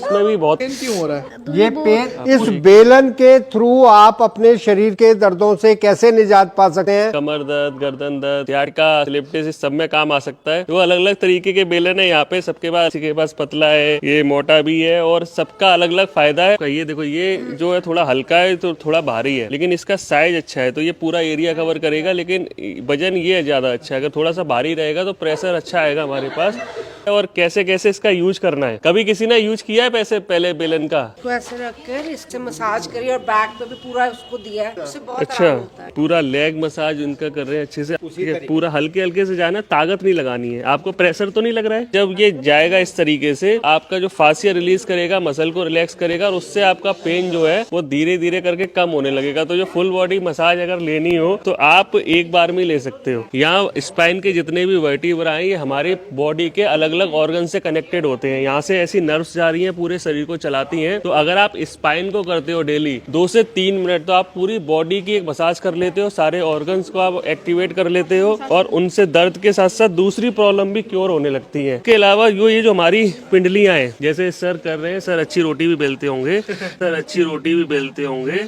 उसमें भी बहुत क्यों हो रहा है ये पेन, इस बेलन के थ्रू आप अपने शरीर के दर्दों से कैसे निजात पा सकते हैं? कमर दर्द, गर्दन दर्द, सियाटिका, स्लिप सब में काम आ सकता है। वो अलग अलग तरीके के बेलन है यहाँ पे, सबके पास, किसी के पास पतला है, ये मोटा भी है, और सबका अलग अलग फायदा है। ये देखो, ये जो है थोड़ा हल्का है तो थोड़ा भारी है, लेकिन इसका साइज अच्छा है तो ये पूरा एरिया कवर करेगा, लेकिन वजन ये ज्यादा अच्छा है। अगर थोड़ा सा भारी रहेगा तो प्रेशर अच्छा आएगा हमारे पास। और कैसे कैसे इसका यूज करना है, कभी किसी ने यूज किया है पैसे पहले बेलन का? तो ऐसे रखकर इससे मसाज करिए और बैक पे भी पूरा उसको दिया है, उससे बहुत अच्छा, आराम होता है। पूरा लेग मसाज उनका कर रहे हैं अच्छे से, पूरा हल्के हल्के से जाना, ताकत नहीं लगानी है। आपको प्रेशर तो नहीं लग रहा है? जब ये जाएगा इस तरीके से, आपका जो फासिया रिलीज करेगा, मसल को रिलैक्स करेगा, और उससे आपका पेन जो है वो धीरे धीरे करके कम होने लगेगा। तो जो फुल बॉडी मसाज अगर लेनी हो तो आप एक बार में ले सकते हो। यहाँ स्पाइन के जितने भी वर्टिब्रा हैं, ये हमारे बॉडी के अलग अलग ऑर्गन से कनेक्टेड होते हैं। यहाँ से ऐसी नर्व्स जा रही हैं, पूरे शरीर को चलाती हैं। तो अगर आप स्पाइन को करते हो डेली 2 से 3 मिनट, तो आप पूरी बॉडी की एक मसाज कर लेते हो, सारे ऑर्गन्स को आप एक्टिवेट कर लेते हो, और उनसे दर्द के साथ साथ दूसरी प्रॉब्लम भी क्योर होने लगती है। इसके अलावा ये जो हमारी पिंडलियां हैं, जैसे सर कर रहे हैं, सर अच्छी रोटी भी बेलते होंगे, सर अच्छी रोटी भी बेलते होंगे,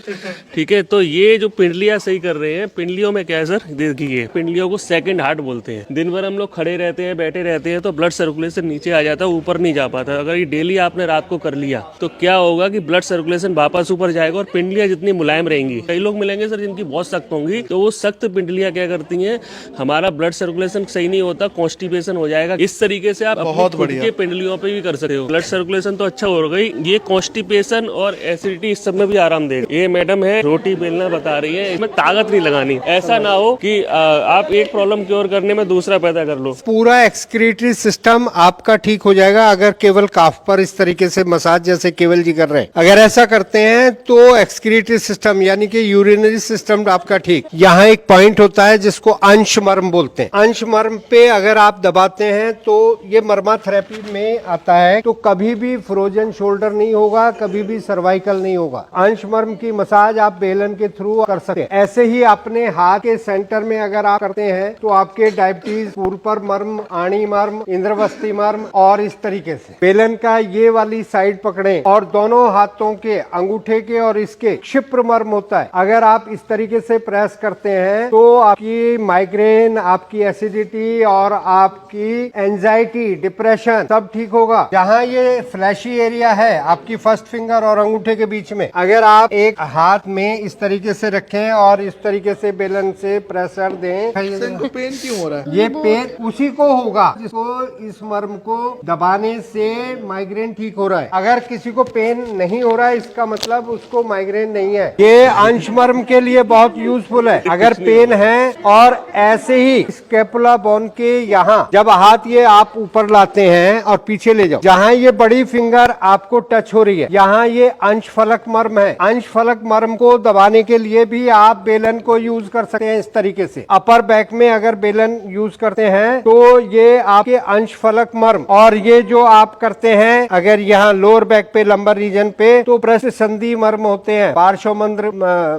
ठीक है। तो ये जो पिंडलियां सही कर रहे हैं, पिंडलियों में क्या है सर, देखिए, पिंडलियों को सेकंड हार्ट बोलते हैं। दिन भर हम लोग खड़े रहते हैं, बैठे रहते हैं, तो ब्लड सर्कुलेशन नीचे आ जाता है, ऊपर नहीं जा पाता। अगर ये डेली आपने रात को कर लिया तो क्या होगा कि ब्लड सर्कुलेशन वापस ऊपर जाएगा और पिंडलियां जितनी मुलायम रहेंगी। कई लोग मिलेंगे सर जिनकी बहुत सख्त होंगी, तो वो सख्त पिंडलियां क्या करती हैं, हमारा ब्लड सर्कुलेशन सही नहीं होता, कॉन्स्टिपेशन हो जाएगा। इस तरीके से आप बहुत अपने खुद के पिंडलियों पे भी कर सकते हो। ब्लड सर्कुलेशन तो अच्छा हो गई, ये कॉन्स्टिपेशन और एसिडिटी इस सब में भी आराम देगा। ये मैडम है रोटी बेलना बता रही है, इसमें ताकत नहीं लगानी। ऐसा ना हो कि आप एक प्रॉब्लम क्योर करने में दूसरा पैदा कर लो। पूरा एक्सक्रीटरी सिस्टम आपका ठीक हो जाएगा अगर केवल काफ पर इस तरीके से मसाज जैसे केवल जी कर रहे हैं। अगर ऐसा करते हैं तो एक्सक्रीटरी सिस्टम यानी कि यूरिनरी सिस्टम आपका ठीक। यहाँ एक पॉइंट होता है जिसको अंश मर्म बोलते हैं। अंश मर्म पे अगर आप दबाते हैं तो ये मर्मा थेरेपी में आता है, तो कभी भी फ्रोजन शोल्डर नहीं होगा, कभी भी सर्वाइकल नहीं होगा। अंश मर्म की मसाज आप बेलन के थ्रू कर सकते हैं। ऐसे ही अपने हाथ के सेंटर में अगर आप करते हैं तो आपके डायबिटीज, पूर्पर मर्म, आणी मर्म, इंद्रवस्ती मर्म, और इस तरीके से बेलन का ये वाली साइड पकड़े और दोनों हाथों के अंगूठे के और इसके क्षिप्र मर्म होता है। अगर आप इस तरीके से प्रेस करते हैं तो आपकी माइग्रेन, आपकी एसिडिटी और आपकी एंजाइटी, डिप्रेशन सब ठीक होगा। जहाँ ये फ्लैशी एरिया है आपकी फर्स्ट फिंगर और अंगूठे के बीच में, अगर आप एक हाथ में इस तरीके से रखें और इस तरीके से बेलन से प्रेशर दें, इनको पेन क्यों हो रहा है? ये पेन उसी को होगा जिसको इस मर्म को दबाने से माइग्रेन ठीक हो रहा है। अगर किसी को पेन नहीं हो रहा है, इसका मतलब उसको माइग्रेन नहीं है। ये अंश मर्म के लिए बहुत यूजफुल है। अगर पेन है, और ऐसे ही स्कैपुला बोन के यहाँ जब हाथ ये आप ऊपर लाते हैं और पीछे ले जाओ, जहाँ ये बड़ी फिंगर आपको टच हो रही है, यहाँ ये अंश फलक मर्म है। अंश फलक मर्म को दबाने के लिए भी आप बेलन को यूज कर सकते हैं इस तरीके से। अपर बैक में अगर बेलन यूज करते हैं तो ये आपके अंश फलक मर्म, और ये जो आप करते हैं अगर यहाँ लोअर बैक पे, लंबर रीजन पे, तो पृष्ठ संधि मर्म होते हैं, पार्श्वमंद्र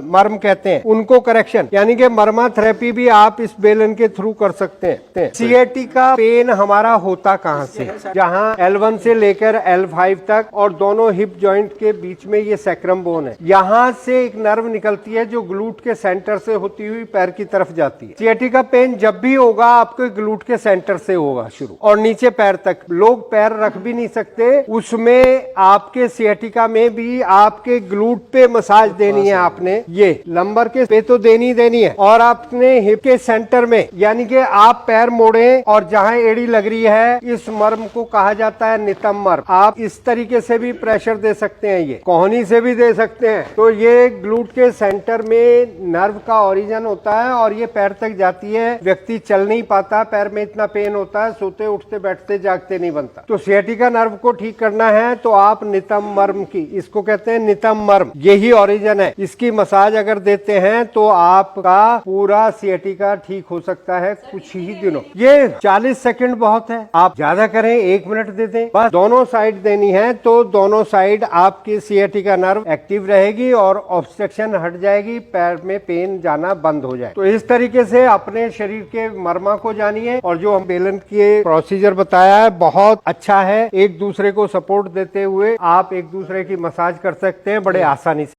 मर्म कहते हैं, उनको करेक्शन यानी कि मर्मा थेरेपी भी आप इस बेलन के थ्रू कर सकते हैं। सिएटिका पेन हमारा होता कहाँ से? जहाँ L1 से लेकर L5 तक और दोनों हिप जॉइंट के बीच में ये सैक्रम बोन है। यहाँ से एक नर्व निकलती है जो ग्लूट के सेंटर से होती हुई पैर की तरफ जाती है। सिएटिका पेन जब भी होगा आपके ग्लूट के सेंटर से होगा शुरू, और नीचे पैर तक। लोग पैर रख भी नहीं सकते, उसमें आपके सिएटिका में भी आपके ग्लूट पे मसाज देनी है आपने। ये लंबर के पे तो देनी है, और आपने हिप के सेंटर में, यानी कि आप पैर मोड़े और जहां एड़ी लग रही है, इस मर्म को कहा जाता है नितंब मर्म। आप इस तरीके से भी प्रेशर दे सकते हैं, ये कोहनी से भी दे सकते हैं। तो ये ग्लूट के सेंटर में नर्व का ओरिजिन होता है और ये पैर तक जाती है। व्यक्ति चल नहीं पाता, पैर में इतना पेन होता है, सोते उठते बैठते जागते नहीं बनता। तो सिएटिका नर्व को ठीक करना है तो आप नितंब मर्म की, इसको कहते हैं नितंब मर्म, यही ओरिजिन है। इसकी मसाज अगर देते हैं तो आपका पूरा सिएटिका ठीक हो सकता है कुछ ही दिनों। ये 40 सेकंड बहुत है, आप ज्यादा करें 1 मिनट दे दें, बस दोनों साइड देनी है तो दोनों साइड आपकी सिएटिका नर्व एक्टिव रहेगी और ऑब्स्ट्रक्शन हट जाएगी, पैर में पेन जाना बंद हो जाए। तो इस तरीके से अपने शरीर के मर्मा को जानिए, और जो हम बेलन के प्रोसीजर बताया है बहुत अच्छा है। एक दूसरे को सपोर्ट देते हुए आप एक दूसरे की मसाज कर सकते हैं बड़े आसानी से।